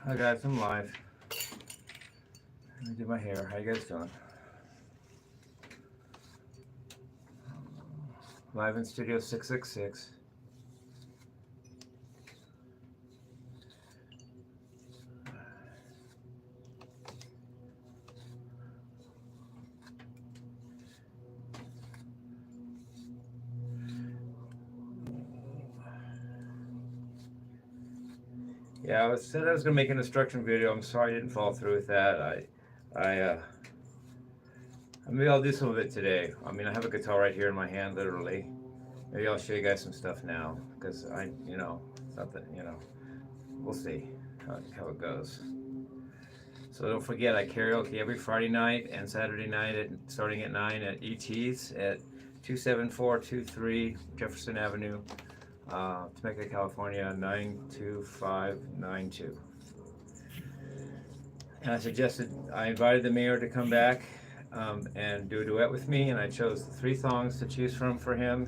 Hi guys, I'm live. Let me do my hair. How you guys doing? Live in Studio 666. Yeah, I said I was gonna make an instruction video. I'm sorry I didn't follow through with that. Maybe I'll do some of it today. I mean, I have a guitar right here in my hand, literally. Maybe I'll show you guys some stuff now, because something, we'll see how it goes. So don't forget, I karaoke every Friday night and Saturday night starting at 9 at ET's at 27423 Jefferson Avenue, Temecula, California 92592. And I invited the mayor to come back and do a duet with me, and I chose 3 songs to choose from for him.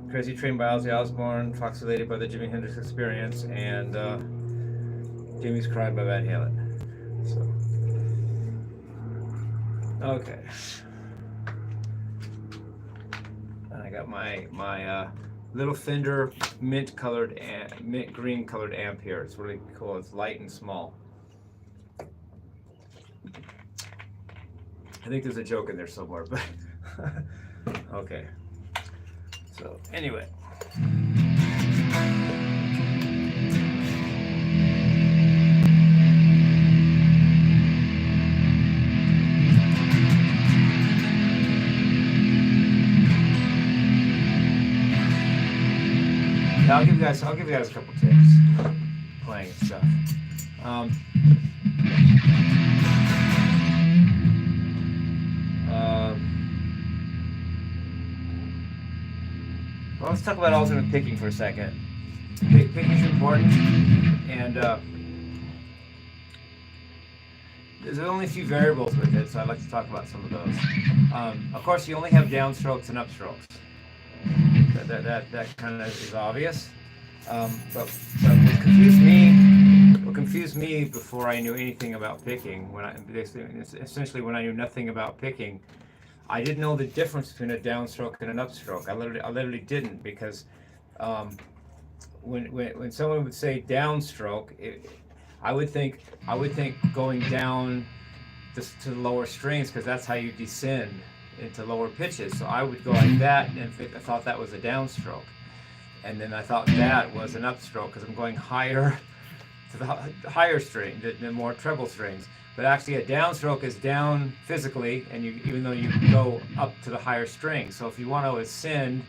Crazy Train by Ozzy Osbourne, Foxy Lady by the Jimi Hendrix Experience, and Jimmie's Crying by Van Halen. So, okay. And I got my little Fender mint green colored amp here. It's really cool. It's light and small. I think there's a joke in there somewhere, but okay. So anyway. I'll give you guys a couple tips playing and stuff. Well, let's talk about alternate picking for a second. Picking is important, and there's only a few variables with it, so I'd like to talk about some of those. Of course, you only have downstrokes and upstrokes. That kind of is obvious. But what confused me before I knew anything about picking, when I knew nothing about picking, I didn't know the difference between a downstroke and an upstroke. I literally didn't, because when someone would say downstroke, I would think going down just to the lower strings, because that's how you descend into lower pitches. So I would go like that, and I thought that was a downstroke, and then I thought that was an upstroke because I'm going higher to the higher string, the more treble strings. But actually, a downstroke is down physically, and even though you go up to the higher string. So if you want to ascend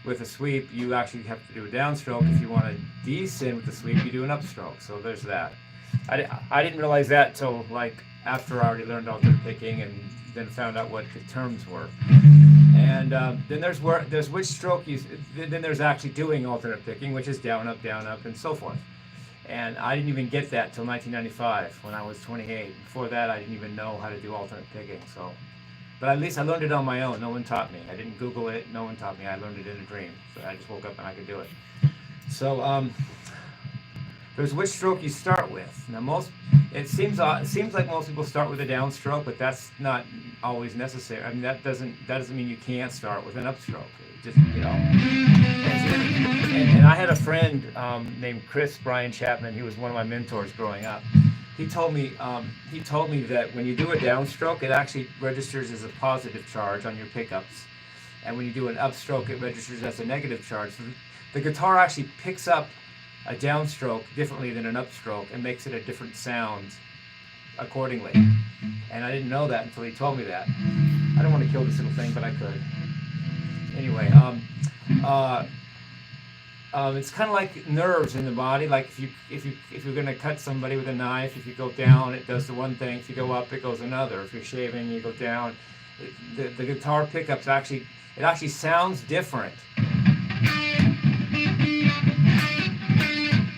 with a sweep, you actually have to do a downstroke. If you want to descend with the sweep, you do an upstroke. So there's that. I didn't realize that till like after I already learned alternate picking, and then found out what the terms were. And then there's which stroke then there's actually doing alternate picking, which is down, up, and so forth. And I didn't even get that till 1995 when I was 28. Before that, I didn't even know how to do alternate picking. So, but at least I learned it on my own. No one taught me. I didn't Google it. No one taught me. I learned it in a dream. So I just woke up and I could do it. So there's which stroke you start with. Now it seems like most people start with a downstroke, but that's not always necessary. I mean, that doesn't mean you can't start with an upstroke. Just, and I had a friend named Chris Brian Chapman. He was one of my mentors growing up. He told me that when you do a downstroke, it actually registers as a positive charge on your pickups, and when you do an upstroke, it registers as a negative charge. So the guitar actually picks up a downstroke differently than an upstroke and makes it a different sound accordingly. And I didn't know that until he told me that. I don't want to kill this little thing, but I could. Anyway, it's kind of like nerves in the body. Like if you're going to cut somebody with a knife, if you go down, it does the one thing. If you go up, it goes another. If you're shaving, you go down. The guitar pickups actually sounds different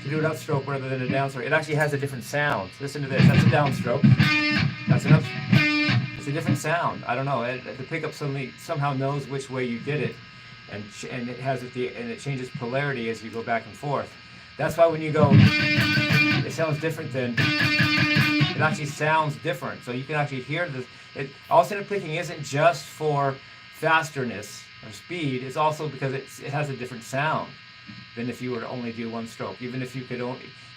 to do an upstroke rather than a downstroke. It actually has a different sound. Listen to this. That's a downstroke. That's an upstroke. It's a different sound. I don't know. The pickup somehow knows which way you did it, and it changes polarity as you go back and forth. That's why when you go, it sounds different than, it actually sounds different. So you can actually hear this. Alternate picking isn't just for fasterness or speed. It's also because it has a different sound than if you were to only do one stroke. Even if you could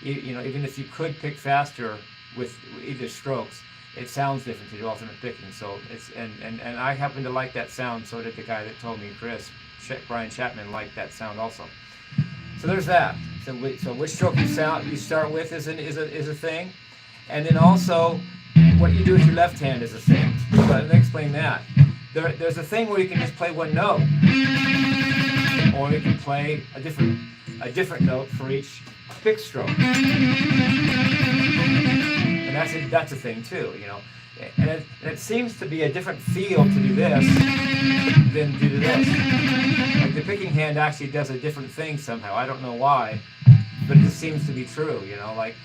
even if you could pick faster with either strokes, it sounds different to do alternate picking. So it's and I happen to like that sound. So did the guy that told me, Chris. Brian Chapman liked that sound also. So there's that. So which stroke you start with is a thing, and then also what you do with your left hand is a thing. So let me explain that. There's a thing where you can just play one note, or you can play a different note for each pick stroke, and that's a thing too, you know. And it seems to be a different feel to do this than to do this. Like the picking hand actually does a different thing somehow. I don't know why, but it just seems to be true, you know. Like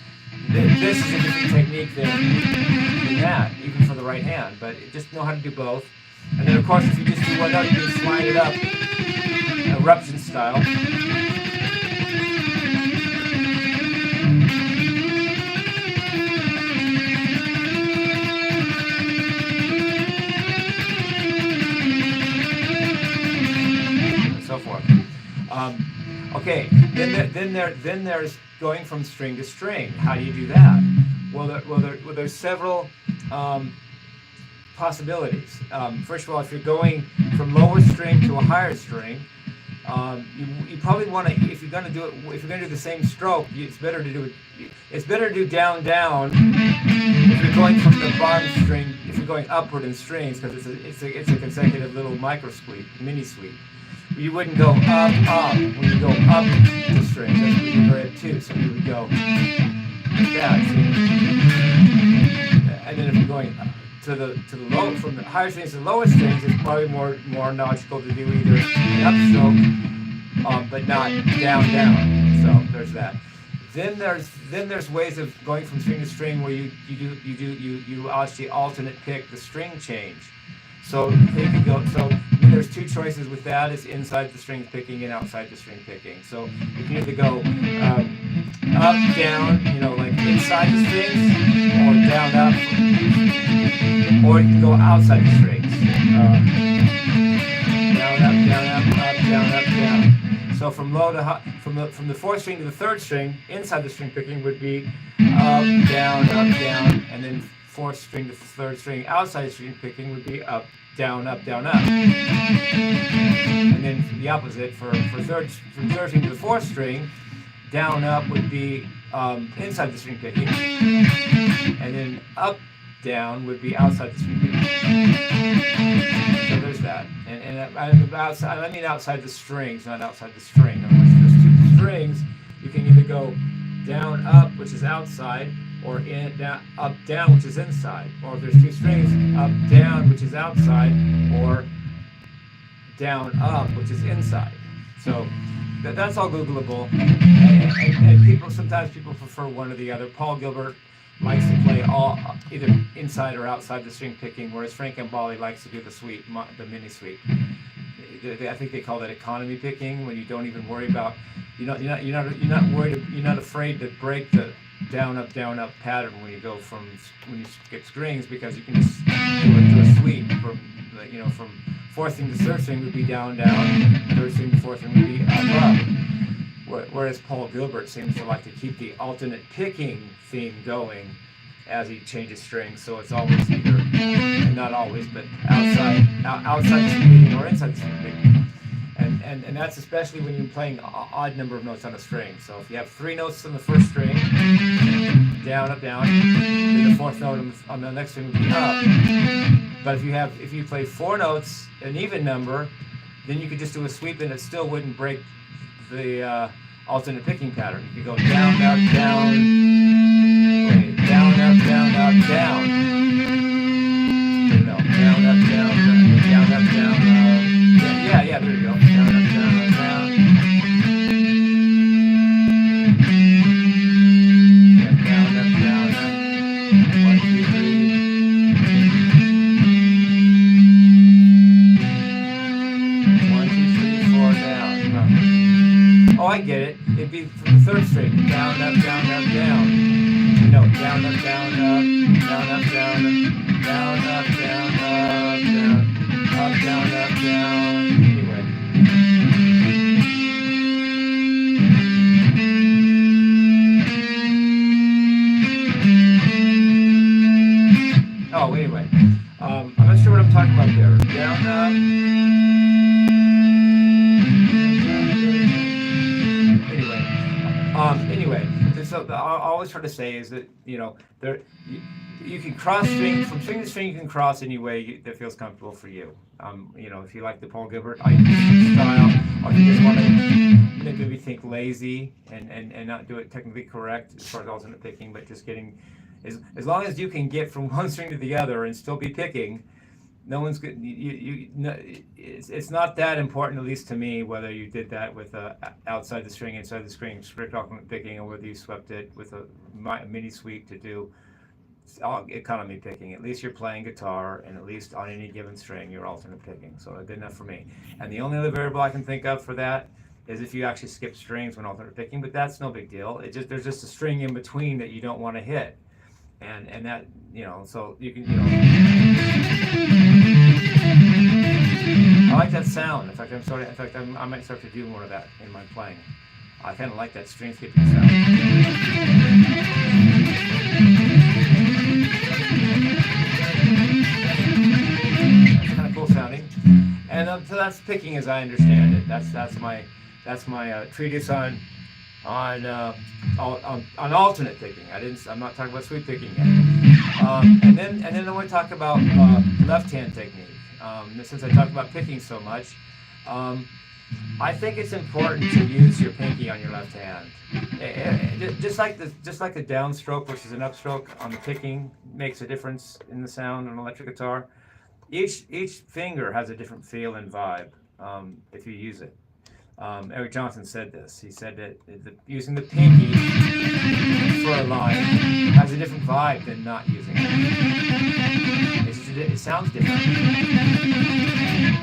this is a different technique than that, even for the right hand. But just know how to do both. And then of course, if you just do one note, you can slide it up, eruption style. So forth. Okay, then there's going from string to string. How do you do that? Well, there's several possibilities. First of all, if you're going from lower string to a higher string, you probably want to, if you're going to do the same stroke, it's better to do down down. If you're going from the bottom string, if you're going upward in strings, because it's a consecutive little mini sweep. You wouldn't go up when you go up the string. That's what you read too. So you would go like that. And then if you're going to the low, from the higher strings to the lower strings, it's probably more logical to do either an upstroke, but not down down. So there's that. Then there's ways of going from string to string where you actually alternate pick the string change. So you can go. So there's two choices with that: is inside the string picking and outside the string picking. So you can either go up, down, you know, like inside the strings, or down, up, or you can go outside the strings. Down, up, down, up, up, down, up, down. So from low to high, from the fourth string to the third string, inside the string picking would be up, down, and then fourth string to third string outside string picking would be up, down, up, down, up. And then the opposite from third string to the fourth string, down, up would be inside the string picking, and then up, down would be outside the string picking. So there's that. And outside, I mean outside the strings, not outside the string. In other words, if there's two strings, you can either go down, up, which is outside, or down, up, down, which is inside. Or if there's two strings, up, down, which is outside, or down, up, which is inside. So that's all Googleable. And sometimes people prefer one or the other. Paul Gilbert likes to play all either inside or outside the string picking, whereas Frank Gambale likes to do the mini sweep. I think they call that economy picking, when you don't even worry about, you're not afraid to break the down up pattern when you get strings, because you can just do a sweep from fourth string to third string would be down, third string to fourth string would be up. Whereas Paul Gilbert seems to like to keep the alternate picking theme going as he changes strings, so it's always either, not always, but outside string picking or inside string picking. And that's especially when you're playing an odd number of notes on a string. So if you have 3 notes on the first string, down, up, down, then the fourth note on the next string would be up. But if you play 4 notes, an even number, then you could just do a sweep and it still wouldn't break the alternate picking pattern. You could go down, up, down, down, up, down, up, down. No, down, up, down, down, up, down. Yeah, there you go. Down, up, down, up, down. Yeah, down, up, down, up. 1, 2, 3. I get it. It'd be from the third string. Down, up, down, up, down. No, down, up, down, up, down, up, down, down, up, down, up, down, up, down. Anyway. Oh, anyway. I'm not sure what I'm talking about there. Down, up. Anyway, so I always try to say is that, you know, you can cross string, from string to string, you can cross any way that feels comfortable for you. You know, if you like the Paul Gilbert style, or if you just want to maybe think lazy and not do it technically correct as far as alternate picking, but just getting, as long as you can get from one string to the other and still be picking, no one's good. It's not that important, at least to me, whether you did that with outside the string, inside the string, strict alternate picking, or whether you swept it with a mini sweep to do economy picking. At least you're playing guitar, and at least on any given string, you're alternate picking. So good enough for me. And the only other variable I can think of for that is if you actually skip strings when alternate picking, but that's no big deal. There's just a string in between that you don't want to hit. And that, you know, so you can, you know, I like that sound. In fact, I might start to do more of that in my playing. I kind of like that string skipping sound. That's kind of cool sounding. And so that's picking as I understand it. That's my treatise on alternate picking. I'm not talking about sweep picking yet. And then I want to talk about left-hand technique. Since I talked about picking so much, I think it's important to use your pinky on your left hand. Just like the downstroke versus an upstroke on the picking makes a difference in the sound on an electric guitar. Each finger has a different feel and vibe if you use it. Eric Johnson said this. He said that using the pinky for a line has a different vibe than not using it. It sounds different.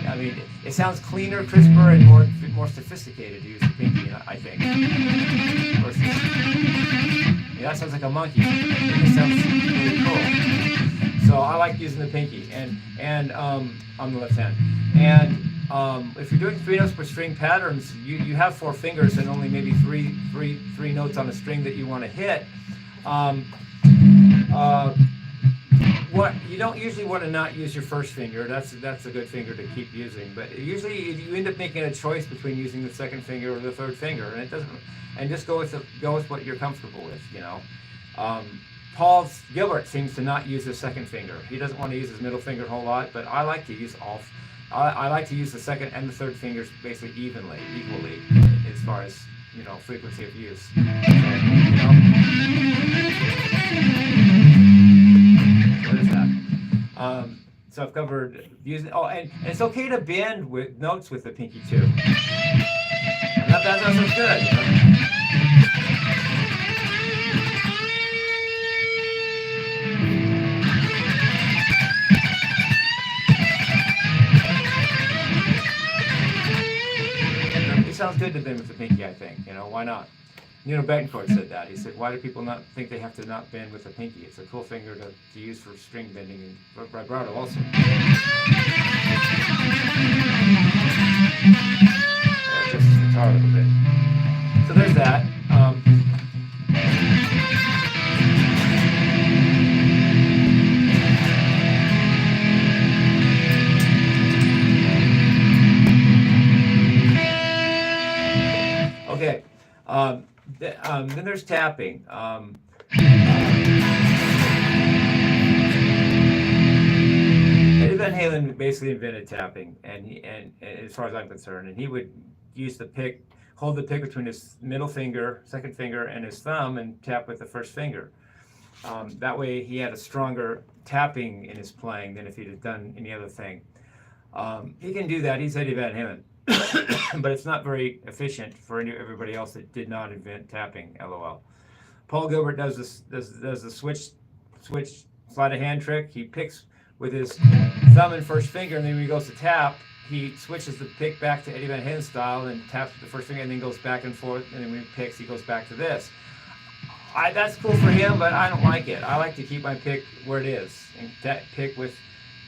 I mean, it sounds cleaner, crisper, and more sophisticated to use the pinky, I think. Versus, that sounds like a monkey. It sounds really cool. So I like using the pinky and on the left hand. And if you're doing 3 notes per string patterns, you have 4 fingers and only maybe three notes on a string that you want to hit. What you don't usually want to not use your first finger. That's a good finger to keep using. But usually you end up making a choice between using the second finger or the third finger, and it doesn't. And just go with what you're comfortable with. You know. Paul Gilbert seems to not use his second finger. He doesn't want to use his middle finger a whole lot, but I like to use all. I like to use the second and the third fingers basically equally, as far as, you know, frequency of use. So, you know, what is that? So I've covered using. Oh, and it's okay to bend with notes with the pinky too. That sounds good. You know? Sounds good to bend with the pinky, I think. You know, why not? Betancourt said that. He said, why do people not think they have to not bend with the pinky? It's a cool finger to use for string bending and for vibrato also. Just the guitar a little bit. So there's that. Okay, then there's tapping. Eddie Van Halen basically invented tapping, and as far as I'm concerned, and he would use the pick, hold the pick between his middle finger, second finger, and his thumb, and tap with the first finger. That way, he had a stronger tapping in his playing than if he'd have done any other thing. He can do that. He's Eddie Van Halen. But it's not very efficient for everybody else that did not invent tapping. LOL. Paul Gilbert does the switch sleight of hand trick. He picks with his thumb and first finger, and then when he goes to tap, he switches the pick back to Eddie Van Halen style and taps the first finger and then goes back and forth, and then when he picks, he goes back to this. That's cool for him, but I don't like it. I like to keep my pick where it is and pick with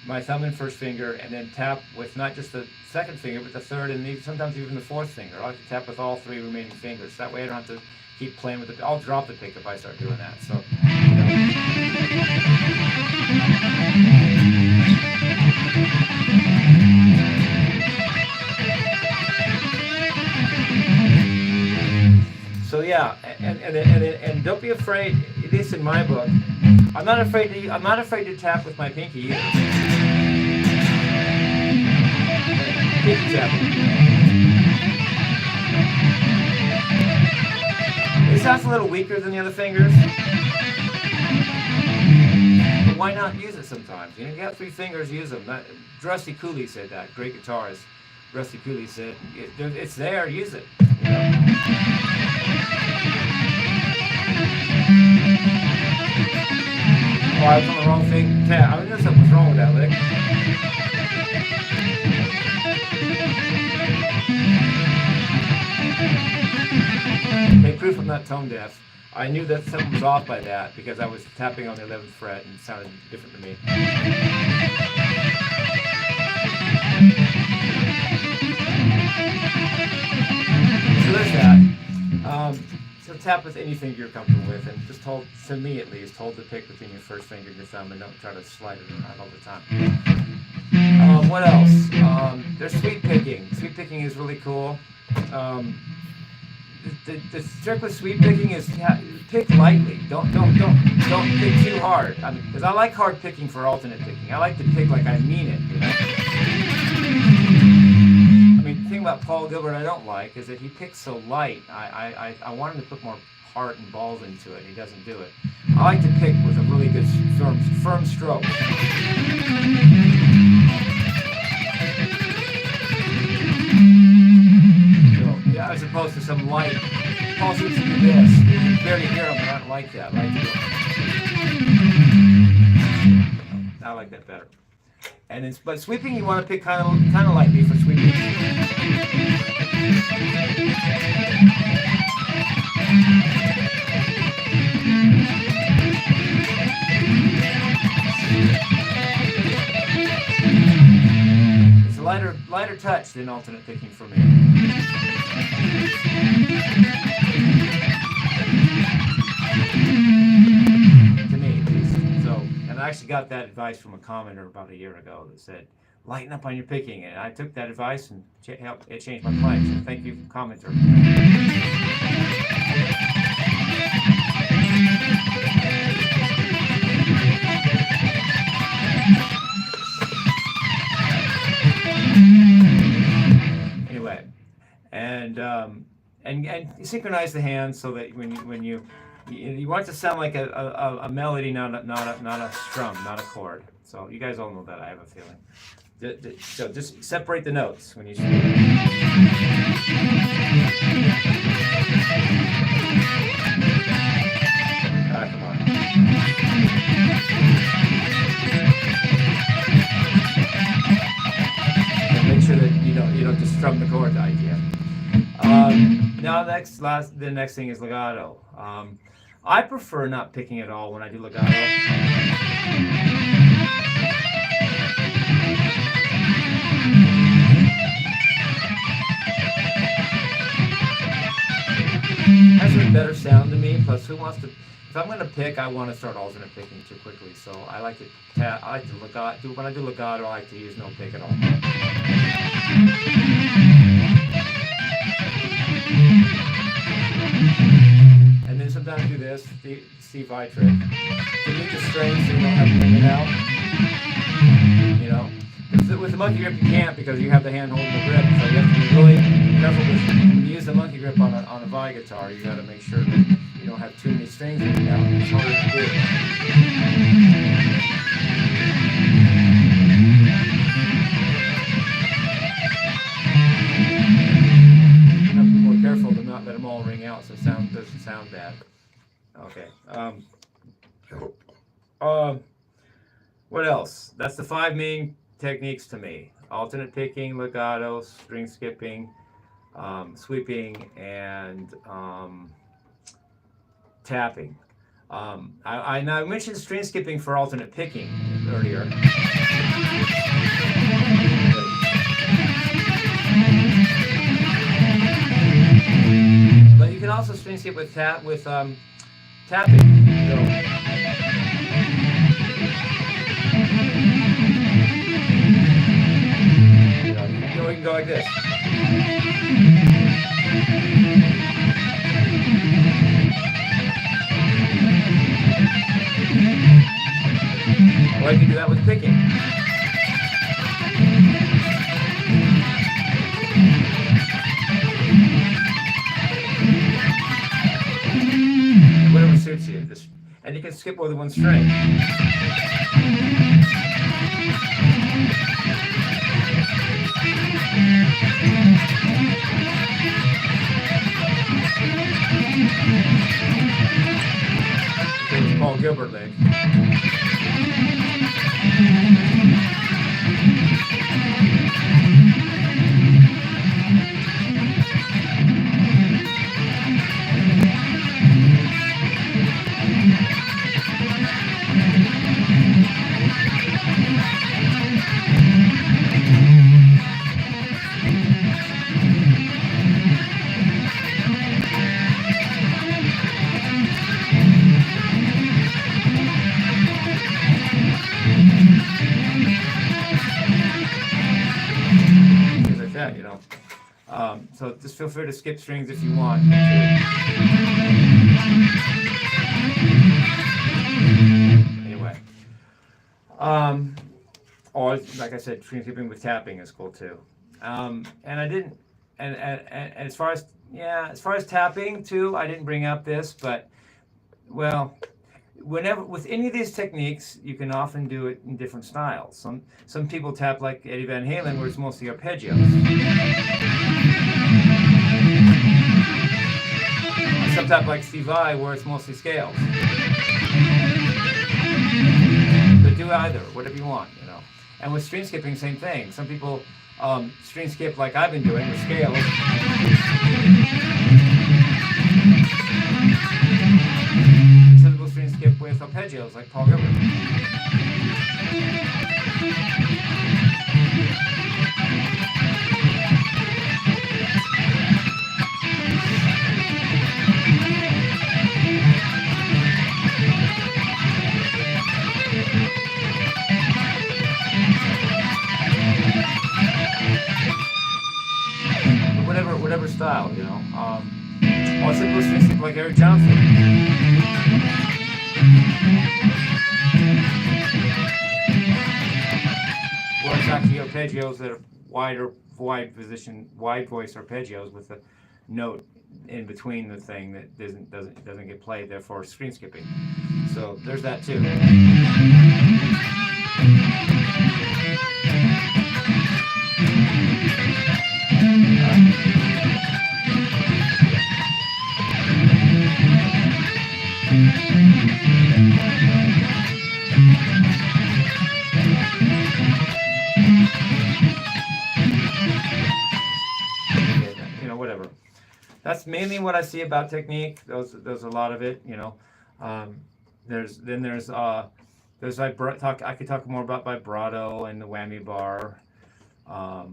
my thumb and first finger, and then tap with not just the second finger, but the third and sometimes even the fourth finger. I like to tap with all 3 remaining fingers. That way I don't have to keep playing with it. I'll drop the pick if I start doing that. So, So yeah, and don't be afraid. At least in my book, I'm not afraid to tap with my pinky either. Pinky tapping. It sounds a little weaker than the other fingers, but why not use it sometimes? You got 3 fingers, use them. Rusty Cooley said that. Great guitarist. Rusty Cooley said, "It's there, use it." Oh, I was on the wrong thing. Yeah, I knew something was wrong with that lick. Hey, proof I'm not tone deaf. I knew that something was off by that because I was tapping on the 11th fret and it sounded different to me. So there's that. So tap with any finger you're comfortable with, and just hold, to me at least, hold the pick between your first finger and your thumb, and don't try to slide it around all the time. What else? There's sweep picking. Sweep picking is really cool. The trick with sweep picking is pick lightly. Don't pick too hard. Because I like hard picking for alternate picking. I like to pick like I mean it. You know? The thing about Paul Gilbert I don't like is that he picks so light. I want him to put more heart and balls into it, and he doesn't do it. I like to pick with a really good firm stroke. So, yeah, as opposed to some light. Paul seems to do this. You can barely hear him, but I don't like that. I like that better. But sweeping, you want to pick kind of lightly for sweeping. It's a lighter touch than alternate picking for me. To me, at least. And I actually got that advice from a commenter about a year ago that said, lighten up on your picking. And I took that advice and it changed my playing. So thank you, commenter. Anyway, and synchronize the hands so that when you want it to sound like a melody, not a strum, not a chord. So you guys all know that, I have a feeling. So just separate the notes when you sing. Come on. And make sure that you don't just strum the chord idea. Now the next thing is legato. I prefer not picking at all when I do legato. Has a better sound to me. Plus, if I'm going to pick, I want to start alternate picking too quickly. So I like to legato. When I do legato, I like to use no pick at all. And then sometimes do this, the C5 trick. To meet the strings so you don't have to bring it out. You know? With the monkey grip you can't because you have the hand holding the grip. So you have to be really careful when you use the monkey grip on a Vi guitar. You got to make sure that you don't have too many strings hanging out. It's harder to do. You have to be more careful to not let them all ring out so it doesn't sound bad. Okay. What else? That's the 5 main techniques to me. alternate picking, legato, string skipping, sweeping, and tapping. I mentioned string skipping for alternate picking earlier. But you can also string skip with tapping. So, we can go like this. Or you can do that with picking. Whatever suits you. And you can skip more than one string. It's Paul Gilbert lick. So just feel free to skip strings if you want. Anyway, or like I said, string skipping with tapping is cool too. And I didn't, and as far as tapping too, I didn't bring up this, but well, whenever with any of these techniques, you can often do it in different styles. Some people tap like Eddie Van Halen, where it's mostly arpeggios. Some tap like Steve Vai, where it's mostly scales. But do either, whatever you want, you know. And with string skipping, same thing. Some people string skip like I've been doing with scales. Some people string skip with arpeggios like Paul Gilbert. Whatever style, you know. Or some people string skip like Eric Johnson. Or it's actually arpeggios that are wide voice arpeggios with a note in between the thing that doesn't get played, therefore string skipping. So there's that too. Whatever. That's mainly what I see about technique. There's a lot of it, you know. There's I could talk more about vibrato and the whammy bar. I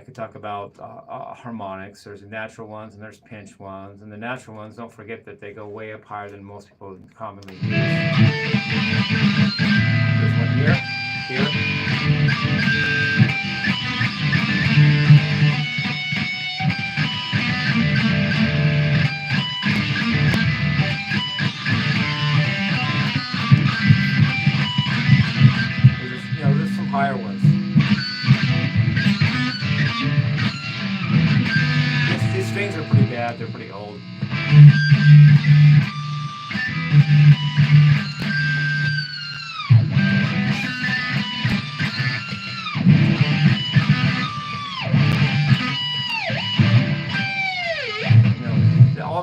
could talk about harmonics. There's natural ones and there's pinch ones. And the natural ones, don't forget that they go way up higher than most people commonly use. There's one here. There's some higher ones. These strings are pretty bad. They're pretty old.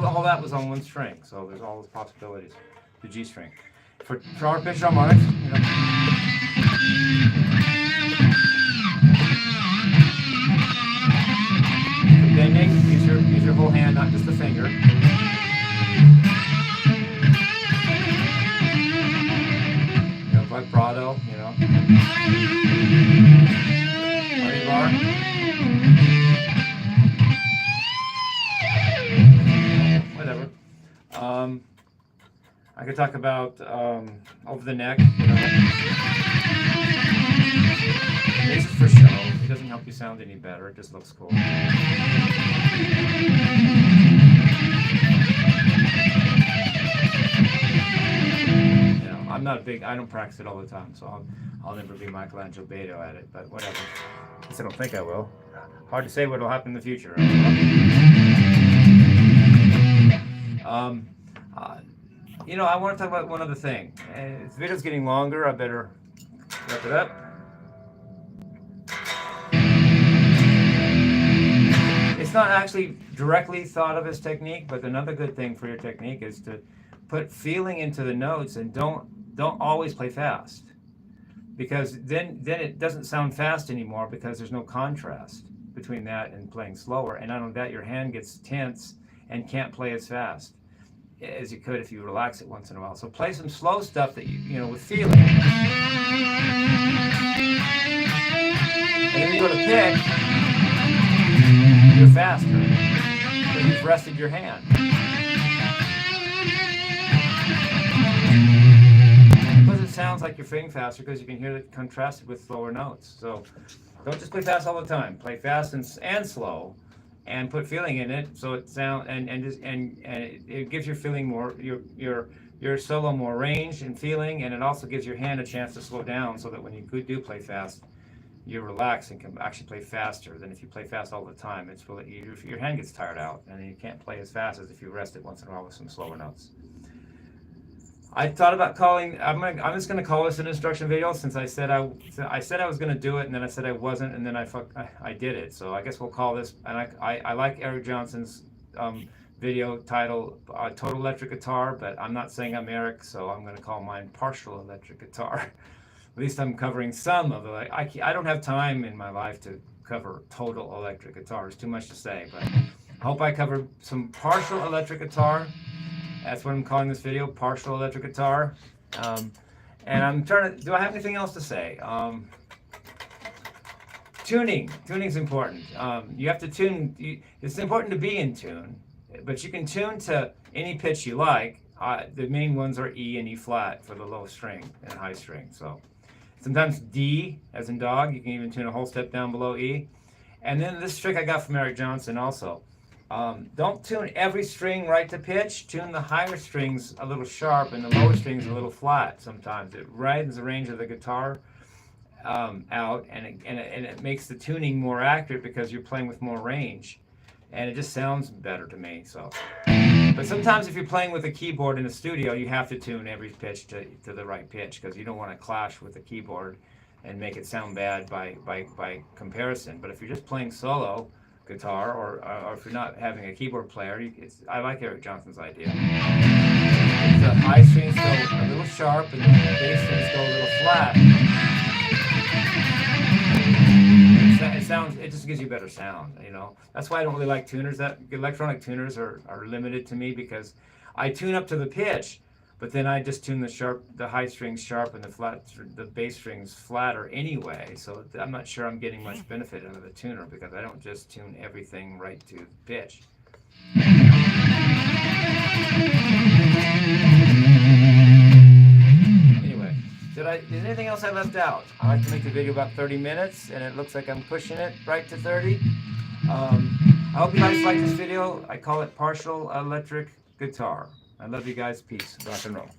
All that was on one string, so there's all those possibilities. The G string. For arpeggiated harmonics, you know. tuning, use your whole hand, not just the finger. You know, vibrato, you know. Party bar. Whatever. I could talk about over the neck, you know. This is for show. It doesn't help you sound any better. It just looks cool. You know, I'm not big. I don't practice it all the time, so I'll never be Michelangelo Beto at it. But whatever. At least I don't think I will. Hard to say what will happen in the future. You know, I want to talk about one other thing. This video's getting longer. I better wrap it up. It's not actually directly thought of as technique, but another good thing for your technique is to put feeling into the notes and don't always play fast, because then it doesn't sound fast anymore because there's no contrast between that and playing slower. And not only that, your hand gets tense and can't play as fast as you could if you relax it once in a while. So play some slow stuff that you know, with feeling. And then you go to pick, you're faster because you've rested your hand. Plus it sounds like you're playing faster because you can hear it contrasted with slower notes. So don't just play fast all the time. Play fast and slow, and put feeling in it, so it sound and it gives your feeling more, your solo more range and feeling, and it also gives your hand a chance to slow down, so that when you do play fast, you relax and can actually play faster than if you play fast all the time. It's really, your hand gets tired out, and you can't play as fast as if you rest it once in a while with some slower notes. I thought about calling. I'm just gonna call this an instruction video, since I said I was gonna do it, and then I said I wasn't, and then I did it. So I guess we'll call this. And I like Eric Johnson's video title, Total Electric Guitar, but I'm not saying I'm Eric, so I'm gonna call mine Partial Electric Guitar. At least I'm covering some of it. I don't have time in my life to cover total electric guitar. There's too much to say, but I hope I covered some partial electric guitar. That's what I'm calling this video, partial electric guitar. And I'm trying to, do I have anything else to say? Tuning's important. You have to tune, it's important to be in tune, but you can tune to any pitch you like. The main ones are E and E flat for the low string and high string. So sometimes D, as in dog, you can even tune a whole step down below E. And then this trick I got from Eric Johnson also. Don't tune every string right to pitch. Tune the higher strings a little sharp and the lower strings a little flat. Sometimes it widens the range of the guitar out, and it makes the tuning more accurate because you're playing with more range, and it just sounds better to me. So, but sometimes if you're playing with a keyboard in the studio, you have to tune every pitch to the right pitch, because you don't want to clash with the keyboard and make it sound bad by comparison. But if you're just playing solo guitar, or if you're not having a keyboard player, I like Eric Johnson's idea. The high strings go a little sharp and the bass strings go a little flat. It just gives you better sound, you know. That's why I don't really like tuners. That electronic tuners are limited to me, because I tune up to the pitch, but then I just tune the high strings sharp and the bass strings flatter anyway. So I'm not sure I'm getting much benefit out of the tuner, because I don't just tune everything right to pitch. Anyway, is anything else I left out? I like to make the video about 30 minutes, and it looks like I'm pushing it right to 30. I hope you guys like this video. I call it Partial Electric Guitar. I love you guys. Peace. Rock and roll.